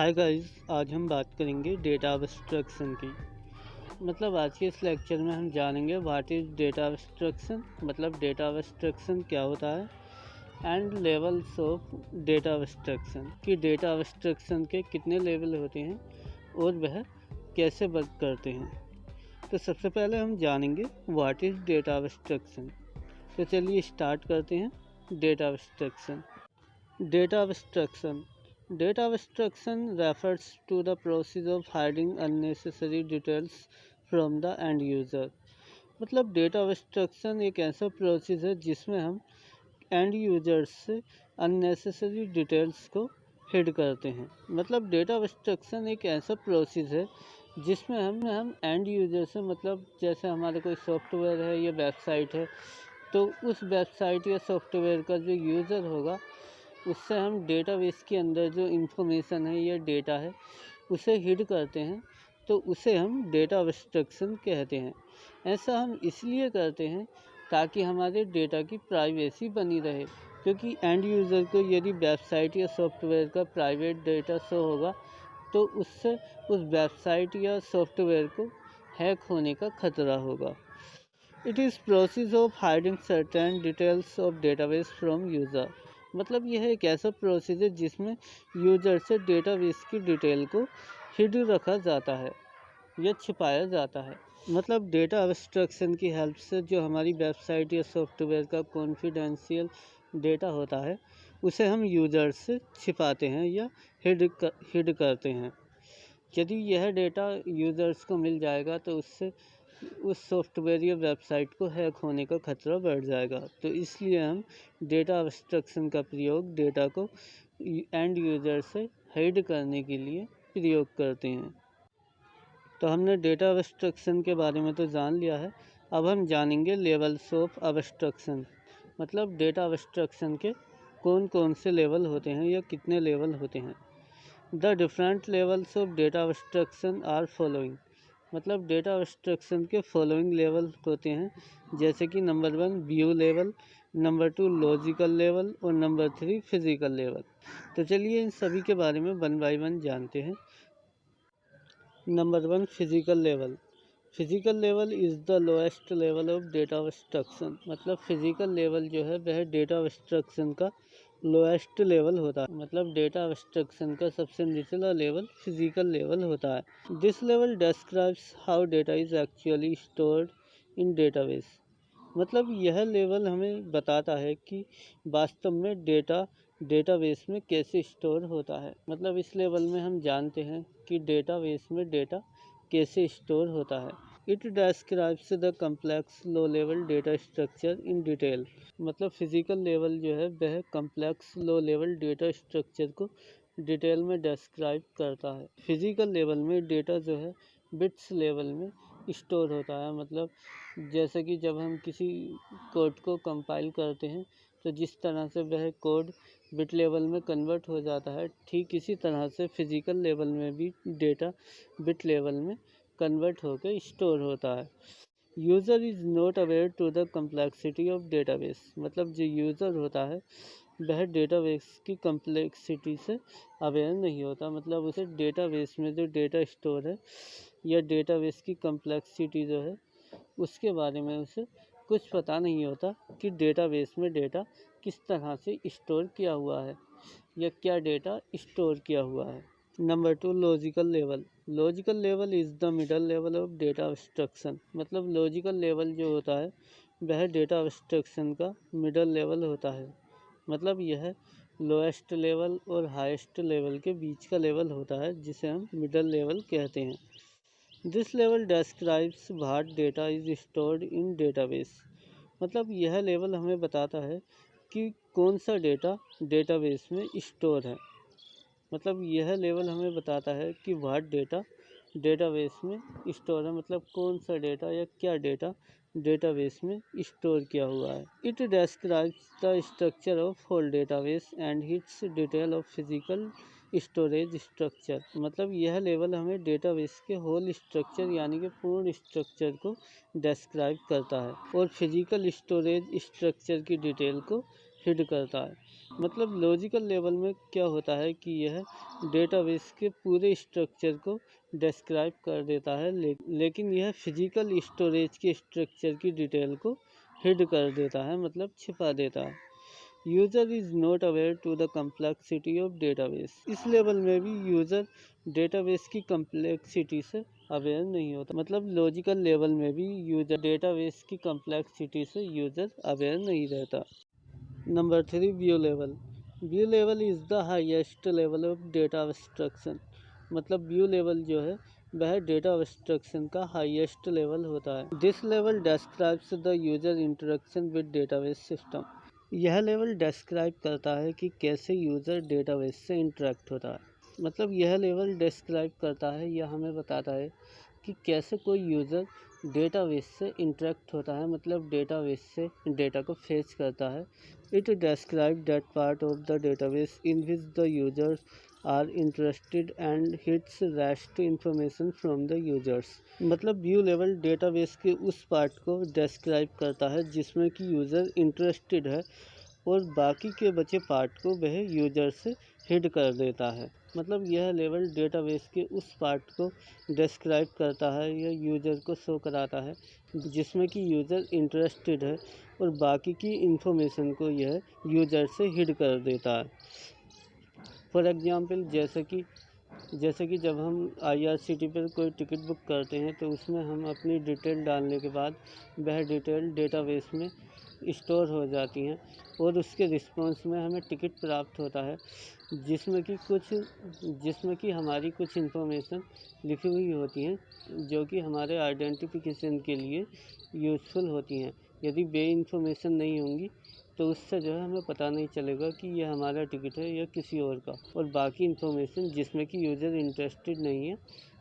Hi guys, आज हम बात करेंगे डेटा एब्स्ट्रैक्शन की। आज के इस लेक्चर में हम जानेंगे व्हाट इज़ डेटा एब्स्ट्रैक्शन, मतलब डेटा एब्स्ट्रैक्शन क्या होता है, and levels of data abstraction कि डेटा एब्स्ट्रैक्शन के कितने लेवल होते हैं और वह कैसे वर्क करते हैं। तो सबसे पहले हम जानेंगे व्हाट इज़ डेटा एब्स्ट्रैक्शन। तो चलिए स्टार्ट करते हैं। Data abstraction Data abstraction refers to the process of hiding unnecessary details from the end user। मतलब डेटा एब्स्ट्रैक्शन एक ऐसा प्रोसेस है जिसमें हम एंड यूजर्स से अननेसेसरी डिटेल्स को हिड करते हैं। मतलब डेटा एब्स्ट्रैक्शन एक ऐसा प्रोसेस है जिसमें हम एंड यूजर से, मतलब जैसे हमारे कोई सॉफ्टवेयर है या वेबसाइट है, तो उस वेबसाइट या सॉफ्टवेयर का जो यूज़र होगा उससे हम डेटाबेस के अंदर जो इंफॉर्मेशन है या डेटा है उसे हिड करते हैं, तो उसे हम डेटा एब्स्ट्रैक्शन कहते हैं। ऐसा हम इसलिए करते हैं ताकि हमारे डेटा की प्राइवेसी बनी रहे, क्योंकि एंड यूज़र को यदि वेबसाइट या सॉफ्टवेयर का प्राइवेट डेटा शो होगा तो उससे उस वेबसाइट या सॉफ्टवेयर को हैक होने का खतरा होगा। It is process of hiding certain details of database from user. मतलब यह एक ऐसा प्रोसेस है जिसमें यूजर से डेटाबेस की डिटेल को हिड रखा जाता है या छिपाया जाता है। मतलब डेटा एब्स्ट्रैक्शन की हेल्प से जो हमारी वेबसाइट या सॉफ्टवेयर का कॉन्फिडेंशियल डेटा होता है उसे हम यूजर से छिपाते हैं या हिड करते हैं। यदि यह डेटा यूजर्स को मिल जाएगा तो उससे उस सॉफ्टवेयर या वेबसाइट को हैक होने का खतरा बढ़ जाएगा। तो इसलिए हम डेटा एब्स्ट्रैक्शन का प्रयोग डेटा को एंड यूजर से हाइड करने के लिए प्रयोग करते हैं। तो हमने डेटा एब्स्ट्रैक्शन के बारे में तो जान लिया है, अब हम जानेंगे लेवल्स ऑफ एब्स्ट्रैक्शन। मतलब डेटा एब्स्ट्रैक्शन के कौन कौन से लेवल होते हैं या कितने लेवल होते हैं। The different levels of data abstraction are following. मतलब डेटा एब्स्ट्रैक्शन के फॉलोइंग लेवल होते हैं, जैसे कि number 1 view level, number 2 logical level और नंबर 3 फिजिकल लेवल। तो चलिए इन सभी के बारे में 1 बाय 1 जानते हैं। Number 1 physical level. Physical level is the lowest level of data abstraction. मतलब फिजिकल लेवल जो है वह डेटा एब्स्ट्रैक्शन का लोएस्ट लेवल होता है। मतलब डेटा एब्स्ट्रैक्शन का सबसे निचला लेवल फिजिकल लेवल होता है। This level describes how data is actually stored in database. मतलब यह लेवल हमें बताता है कि वास्तव में डेटा डेटाबेस में कैसे स्टोर होता है। मतलब इस लेवल में हम जानते हैं कि डेटाबेस में डेटा कैसे स्टोर होता है। It describes the complex low level data structure in detail. मतलब फिजिकल लेवल जो है वह complex low level data structure को डिटेल में डिस्क्राइब करता है। फिजिकल लेवल में डेटा जो है बिट्स लेवल में स्टोर होता है। मतलब जैसे कि जब हम किसी कोड को कंपाइल करते हैं तो जिस तरह से वह कोड बिट लेवल में कन्वर्ट हो जाता है, ठीक इसी तरह से फिजिकल लेवल में भी डेटा बिट लेवल में कन्वर्ट होकर स्टोर होता है। User is not aware to the complexity of database. मतलब जो यूज़र होता है वह डेटाबेस की कम्प्लेक्सिटी से अवेयर नहीं होता। मतलब उसे डेटाबेस में जो डेटा स्टोर है या डेटाबेस की कम्प्लेक्सिटी जो है उसके बारे में उसे कुछ पता नहीं होता कि डेटाबेस में डेटा किस तरह से स्टोर किया हुआ है या क्या डेटा स्टोर किया हुआ है। Number 2 logical level. Logical level is the middle level of data abstraction. मतलब लॉजिकल लेवल जो होता है वह डेटा एब्स्ट्रैक्शन का मिडल लेवल होता है। मतलब यह लोएस्ट लेवल और हाईएस्ट लेवल के बीच का लेवल होता है, जिसे हम मिडल लेवल कहते हैं। This level describes what data is stored in database. मतलब यह लेवल हमें बताता है कि कौन सा डेटा डेटाबेस में स्टोर है। मतलब यह लेवल हमें बताता है कि व्हाट डेटा डेटाबेस में स्टोर है, मतलब कौन सा डेटा या क्या डेटा डेटाबेस में स्टोर किया हुआ है। It describes the structure of whole database and its detail of physical storage structure. मतलब यह लेवल हमें डेटाबेस के होल स्ट्रक्चर यानी कि पूर्ण स्ट्रक्चर को डिस्क्राइब करता है और फिजिकल स्टोरेज स्ट्रक्चर की डिटेल को हिड करता है। मतलब लॉजिकल लेवल में क्या होता है कि यह डेटाबेस के पूरे स्ट्रक्चर को डिस्क्राइब कर देता है, लेकिन यह फिजिकल स्टोरेज के स्ट्रक्चर की डिटेल को हिड कर देता है, मतलब छिपा देता है। User is not aware to the complexity of database. इस लेवल में भी यूज़र डेटाबेस की कम्प्लेक्सिटी से अवेयर नहीं होता। मतलब लॉजिकल लेवल में भी यूज़र डेटाबेस की कम्प्लेक्सिटी से यूज़र अवेयर नहीं रहता। Number 3, view level. View level is the highest level of data abstraction. मतलब व्यू लेवल जो है वह डेटा एब्स्ट्रैक्शन का हाईएस्ट लेवल होता है। This level describes the user interaction with database system. यह लेवल डिस्क्राइब करता है कि कैसे यूज़र डेटाबेस से इंटरेक्ट होता है। मतलब यह लेवल डिस्क्राइब करता है, यह हमें बताता है कि कैसे कोई यूज़र डेटाबेस से इंटरेक्ट होता है, मतलब डेटाबेस से डेटा को फेच करता है। It describe that part of the database in which the users are interested and hides rest information from the users. मतलब व्यू लेवल डेटाबेस के उस पार्ट को डिस्क्राइब करता है जिसमें कि यूज़र इंटरेस्टेड है और बाकी के बचे पार्ट को वह यूजर से हिड कर देता है। मतलब यह लेवल डेटाबेस के उस पार्ट को डिस्क्राइब करता है या यूजर को शो कराता है जिसमें कि यूज़र इंटरेस्टेड है और बाकी की इंफॉर्मेशन को यह यूजर से हिड कर देता है। फॉर एग्जांपल जैसे कि जब हम IRCTC पर कोई टिकट बुक करते हैं तो उसमें हम अपनी डिटेल डालने के बाद वह डिटेल डेटाबेस में स्टोर हो जाती हैं और उसके रिस्पॉन्स में हमें टिकट प्राप्त होता है जिसमें कि हमारी कुछ इन्फॉर्मेशन लिखी हुई होती हैं जो कि हमारे आइडेंटिफिकेशन के लिए यूज़फुल होती हैं। यदि वे इन्फॉर्मेशन नहीं होंगी तो उससे जो है हमें पता नहीं चलेगा कि यह हमारा टिकट है या किसी और का। और बाकी इन्फॉर्मेशन जिसमें कि यूज़र इंटरेस्टेड नहीं है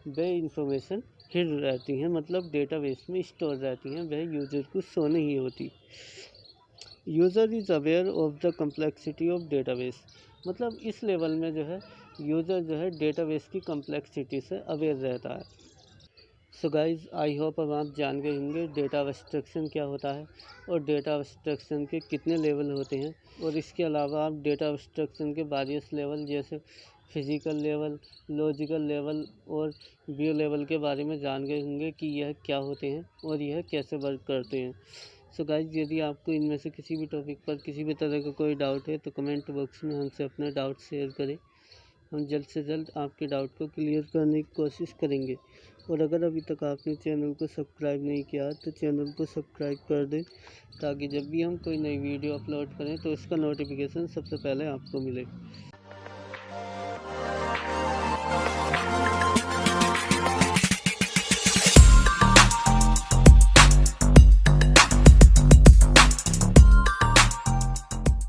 वे इन्फॉर्मेशन हिड रहती हैं, मतलब डेटाबेस में स्टोर रहती हैं, वह यूज़र को शो नहीं होती। User is aware of the complexity of database. मतलब इस लेवल में जो है यूज़र जो है डेटाबेस की कम्प्लेक्सिटी से अवेयर रहता है। सो गाइज़, आई होप अब आप जान गए होंगे डेटा एब्स्ट्रैक्शन क्या होता है और डेटा एब्स्ट्रैक्शन के कितने लेवल होते हैं। और इसके अलावा आप डेटा एब्स्ट्रैक्शन के वेरियस लेवल जैसे फिजिकल लेवल, लॉजिकल लेवल और व्यू लेवल के बारे में जान गए होंगे कि यह क्या होते हैं और यह कैसे वर्क करते हैं। सो गाइज़, यदि आपको इनमें से किसी भी टॉपिक पर किसी भी तरह का कोई डाउट है तो कमेंट बॉक्स में हमसे अपना डाउट शेयर करें। हम जल्द से जल्द आपके डाउट को क्लियर करने की कोशिश करेंगे। और अगर अभी तक आपने चैनल को सब्सक्राइब नहीं किया तो चैनल को सब्सक्राइब कर दें ताकि जब भी हम कोई नई वीडियो अपलोड करें तो इसका नोटिफिकेशन सबसे पहले आपको मिले।